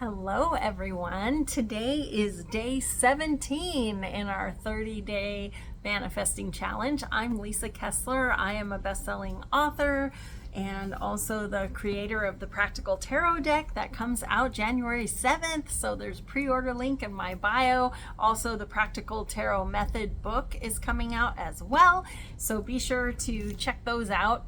Hello, everyone. Today is day 17 in our 30-day manifesting challenge. I'm Lisa Kessler. I am a best-selling author and also the creator of the Practical Tarot deck that comes out January 7th. So there's a pre-order link in my bio. Also, the Practical Tarot Method book is coming out as well. So be sure to check those out.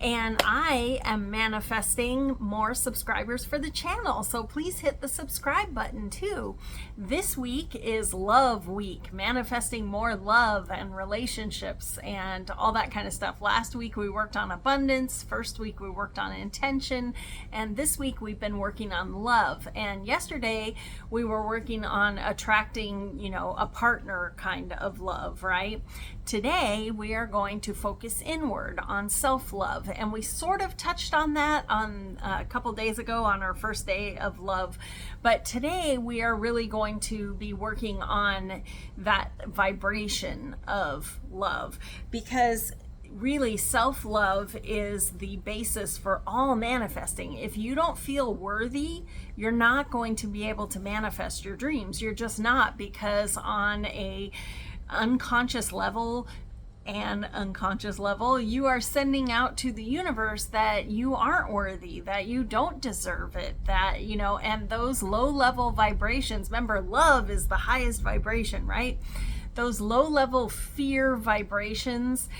And I am manifesting more subscribers for the channel. So please hit the subscribe button too. This week is Love Week, manifesting more love and relationships and all that kind of stuff. Last week we worked on abundance. First week we worked on intention. And this week we've been working on love. And yesterday we were working on attracting, a partner kind of love, right? Today we are going to focus inward on self-love. And we sort of touched on that on a couple days ago on our first day of love. But today we are really going to be working on that vibration of love, because really self-love is the basis for all manifesting. If you don't feel worthy, you're not going to be able to manifest your dreams. You're just not, because on a unconscious level you are sending out to the universe that you aren't worthy, that you don't deserve it, that and those low level vibrations, remember, love is the highest vibration, right? Those low level fear vibrations,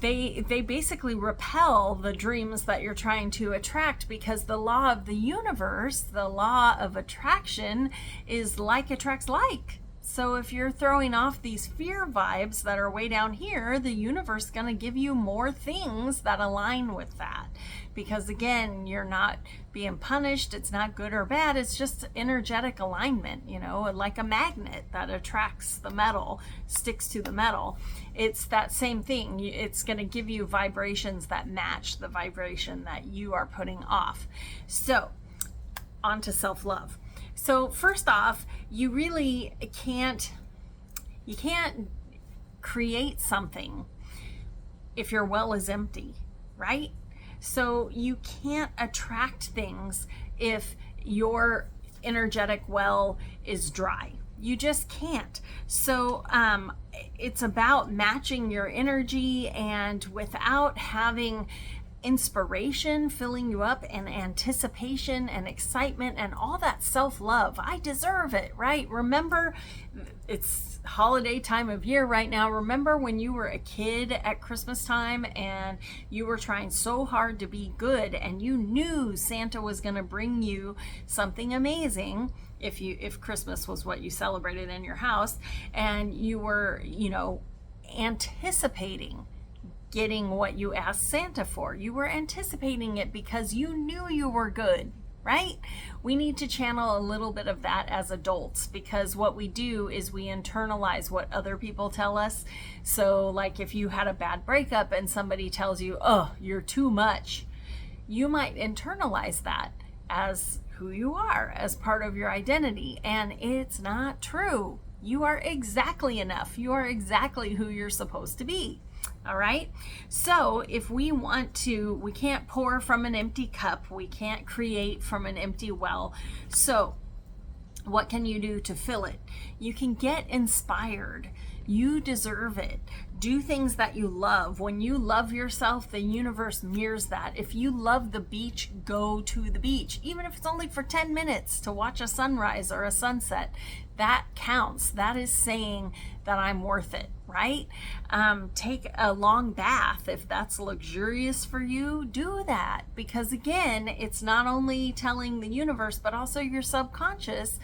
they basically repel the dreams that you're trying to attract, because the law of the universe, the law of attraction, is like attracts like. So if you're throwing off these fear vibes that are way down here, the universe is going to give you more things that align with that. Because again, you're not being punished. It's not good or bad. It's just energetic alignment, like a magnet that attracts the metal, sticks to the metal. It's that same thing. It's going to give you vibrations that match the vibration that you are putting off. So, on to self-love. So first off, you really can't create something if your well is empty, right? So you can't attract things if your energetic well is dry. You just can't. So it's about matching your energy, and without having inspiration filling you up, and anticipation and excitement and all that self-love. I deserve it, right? Remember, it's holiday time of year right now. Remember when you were a kid at Christmas time and you were trying so hard to be good, and you knew Santa was going to bring you something amazing if Christmas was what you celebrated in your house, and you were, anticipating getting what you asked Santa for. You were anticipating it because you knew you were good, right? We need to channel a little bit of that as adults, because what we do is we internalize what other people tell us. So like if you had a bad breakup and somebody tells you, oh, you're too much, you might internalize that as who you are, as part of your identity. And it's not true. You are exactly enough. You are exactly who you're supposed to be. All right. So if we can't pour from an empty cup. We can't create from an empty well. So what can you do to fill it? You can get inspired. You deserve it. Do things that you love. When you love yourself, the universe mirrors that. If you love the beach, go to the beach. Even if it's only for 10 minutes to watch a sunrise or a sunset, that counts. That is saying that I'm worth it, right? Take a long bath. If that's luxurious for you, do that. Because again, it's not only telling the universe, but also your subconscious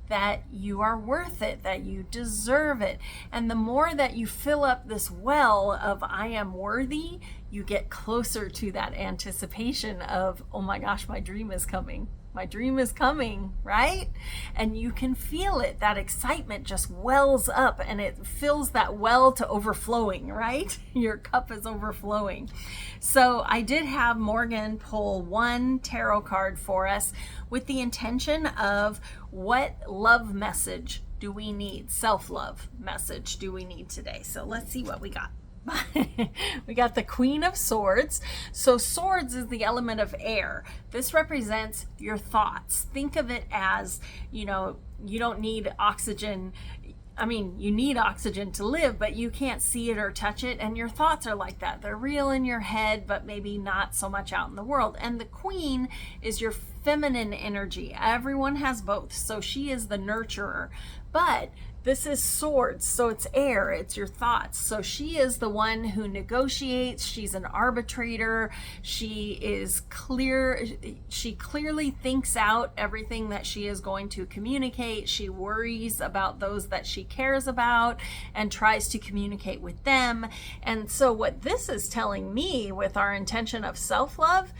that you are worth it, that you deserve it. And the more that you fill up this well of I am worthy, you get closer to that anticipation of, oh my gosh, my dream is coming. My dream is coming, right? And you can feel it. That excitement just wells up, and it fills that well to overflowing, right? Your cup is overflowing. So I did have Morgan pull one tarot card for us with the intention of what love message do we need, self-love message do we need today. So let's see what we got. We got the Queen of Swords. So swords is the element of air. This represents your thoughts. Think of it as, you don't need oxygen. I mean, you need oxygen to live, but you can't see it or touch it. And your thoughts are like that. They're real in your head, but maybe not so much out in the world. And the Queen is your feminine energy. Everyone has both. So she is the nurturer. But this is swords, so it's air, it's your thoughts. So she is the one who negotiates. She's an arbitrator. She is clear. She clearly thinks out everything that she is going to communicate. She worries about those that she cares about and tries to communicate with them. And so what this is telling me with our intention of self-love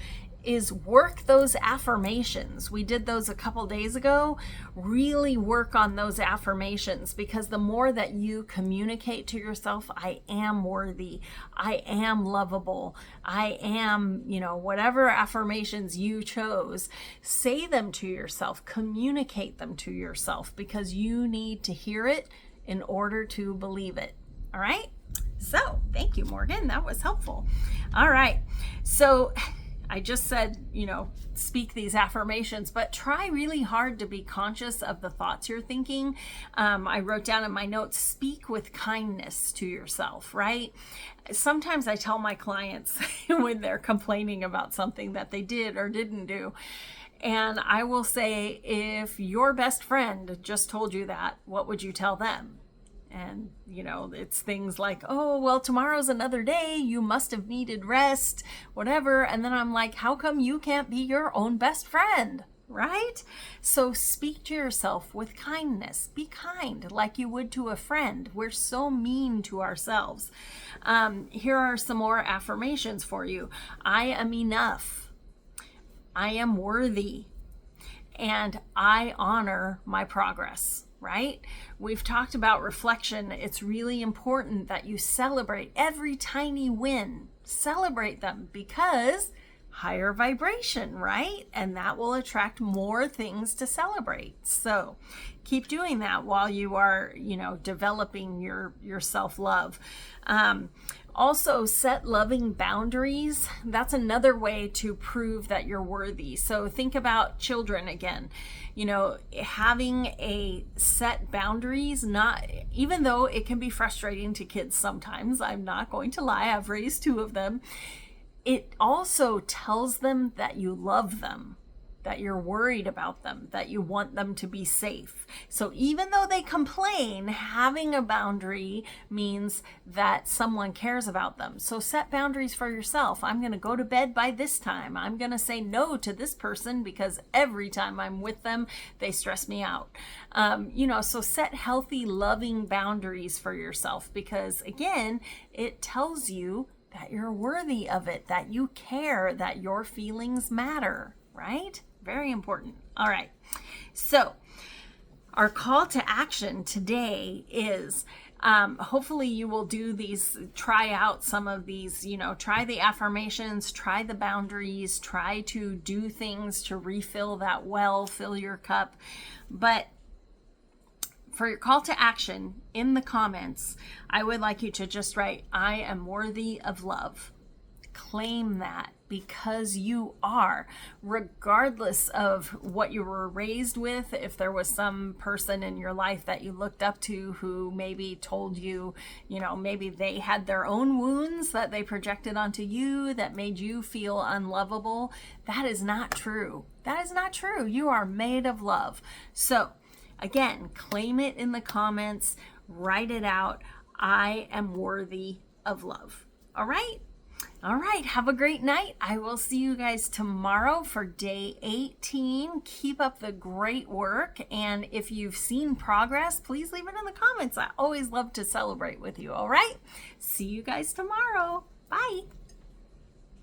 is work those affirmations. We did those a couple days ago. Really work on those affirmations, because the more that you communicate to yourself, I am worthy, I am lovable, I am, whatever affirmations you chose, say them to yourself, communicate them to yourself, because you need to hear it in order to believe it. All right? So, thank you, Morgan. That was helpful. All right. So, I just said, speak these affirmations, but try really hard to be conscious of the thoughts you're thinking. I wrote down in my notes, speak with kindness to yourself, right? Sometimes I tell my clients when they're complaining about something that they did or didn't do, and I will say, if your best friend just told you that, what would you tell them? And, it's things like, oh, well, tomorrow's another day. You must have needed rest, whatever. And then I'm like, how come you can't be your own best friend? Right? So speak to yourself with kindness. Be kind like you would to a friend. We're so mean to ourselves. Here are some more affirmations for you. I am enough. I am worthy. And I honor my progress. Right? We've talked about reflection. It's really important that you celebrate every tiny win. Celebrate them, because higher vibration, right? And that will attract more things to celebrate. So keep doing that while you are, developing your self-love. Also, set loving boundaries. That's another way to prove that you're worthy. So think about children again. Having a set boundaries, even though it can be frustrating to kids sometimes, I'm not going to lie, I've raised 2 of them. It also tells them that you love them, that you're worried about them, that you want them to be safe. So even though they complain, having a boundary means that someone cares about them. So set boundaries for yourself. I'm going to go to bed by this time. I'm going to say no to this person because every time I'm with them, they stress me out. So set healthy, loving boundaries for yourself, because again, it tells you that you're worthy of it, that you care, that your feelings matter, right? Very important. All right. So our call to action today is, hopefully you will do these, try out some of these, try the affirmations, try the boundaries, try to do things to refill that well, fill your cup. But for your call to action in the comments, I would like you to just write, I am worthy of love. Claim that, because you are, regardless of what you were raised with. If there was some person in your life that you looked up to who maybe told you, maybe they had their own wounds that they projected onto you that made you feel unlovable. That is not true. That is not true. You are made of love. So again, claim it in the comments, write it out. I am worthy of love. All right? All right, have a great night. I will see you guys tomorrow for day 18. Keep up the great work. And if you've seen progress, please leave it in the comments. I always love to celebrate with you. All right, see you guys tomorrow. Bye.